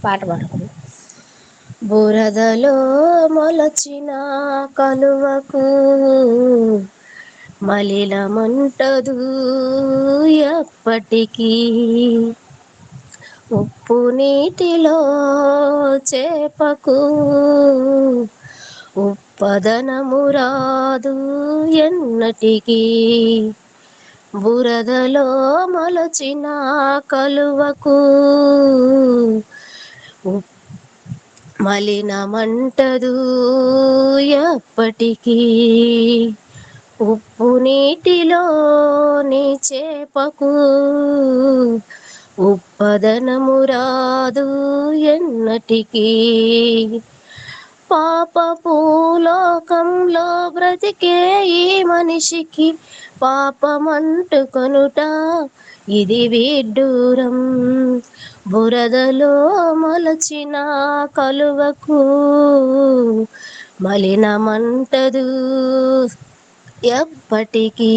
పాట పాడుకుందాం. బురదలో మొలచిన కలువకు మలినమంటదు ఎప్పటికీ, ఉప్పు నీటిలో చేపకు ఉప్పదనము రాదు ఎన్నటికీ. బురదలో మొలచిన కలువకు మలినమంటదు ఎప్పటికీ, ఉప్పు నీటిలోని చేపకు ఉప్పదనము రాదు ఎన్నటికీ. పాపపు లోకంలో బ్రతికే ఈ మనిషికి పాపమంటుకొనుట ఇది విడ్డూరం. బురదలో మొలచిన కలువకు మలినమంటదు ఎప్పటికీ.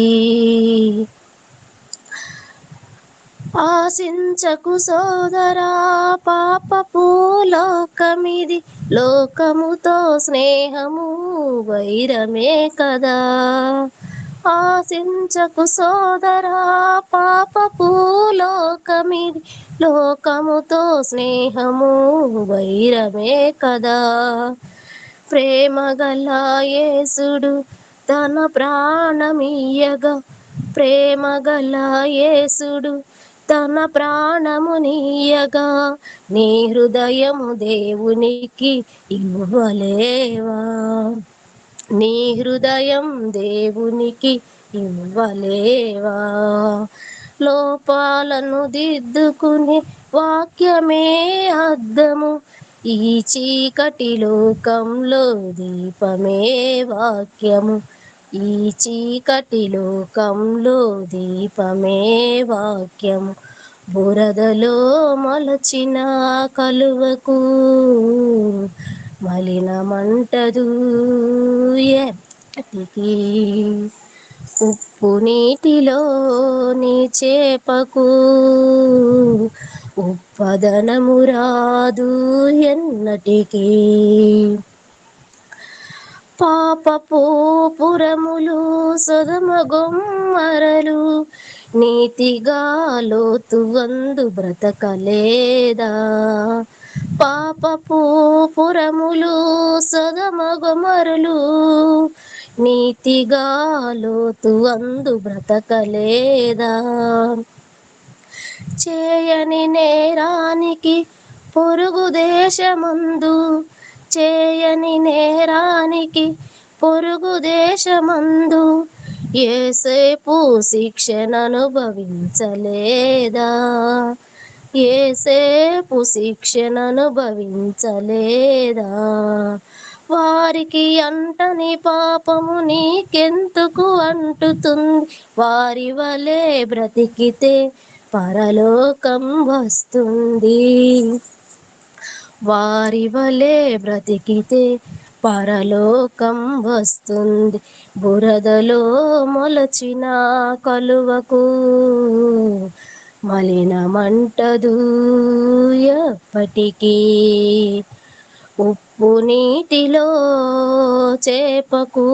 ఆశించకు సోదరా పాపపు లోకమిది, లోకముతో స్నేహము వైరమే కదా. ఆశించకు సోదరా పాపపు లోకమిది, లోకముతో స్నేహము వైరమే కదా. ప్రేమగల యేసుడు తన ప్రాణమియ్యగా, ప్రేమగల యేసుడు తన ప్రాణమునియ్యగా, నీ హృదయము దేవునికి ఇవ్వలేవా? నీ హృదయం దేవునికి ఇవ్వలేవా? లోపాలను దిద్దుకుని వాక్యమే అద్దము, ఈ చీకటి లోకంలో దీపమే వాక్యము, ఈ చీకటి లోకంలో దీపమే వాక్యము. బురదలో మొలచిన కలువకు మలినమంటదు ఎప్పటికీ, ఉప్పు నీటిలోని చేపకు ఉప్పదనము రాదు ఎన్నటికీ. పాపపు పురములు సొదొమ గొమొర్రాలు నీతిగా లోతు వందు బ్రతకలేదా? పాపపు పురములు సొదొమ గొమొర్రాలు నీతిగా లోతు వందు బ్రతకలేదా? చేయని నేరానికి పొరుగు దేశమందు, చేయని నేరానికి పొరుగు దేశమందు యేసేపు శిక్షననుభవించలేదా? యేసేపు శిక్షననుభవించలేదా? వారికి అంటని పాపము నీకెందుకు అంటుతుంది? వారి వలె బ్రతికితే పరలోకం వస్తుంది, వారి వలె బ్రతికితే పరలోకం వస్తుంది. బురదలో మొలచిన కలువకు మలినమంటదు ఎప్పటికీ, ఉప్పు నీటిలో చేపకు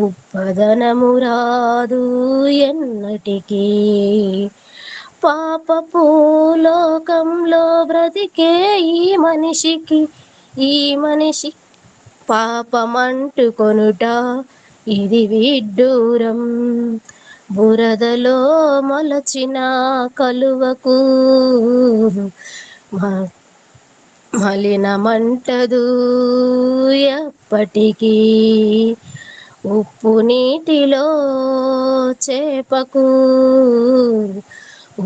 ఉప్పదనము రాదు ఎన్నటికీ. పాపపు లోకంలో బ్రతికే ఈ మనిషికి, ఈ మనిషి పాపమంటుకొనుట ఇది విడ్డూరం. బురదలో మొలచిన కలువకు మలినమంటదు ఎప్పటికీ, ఉప్పు నీటిలో చేపకు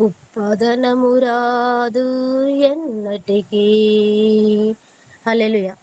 ఉప్పదనము రాదు ఎన్నటికీ. హల్లెలూయా.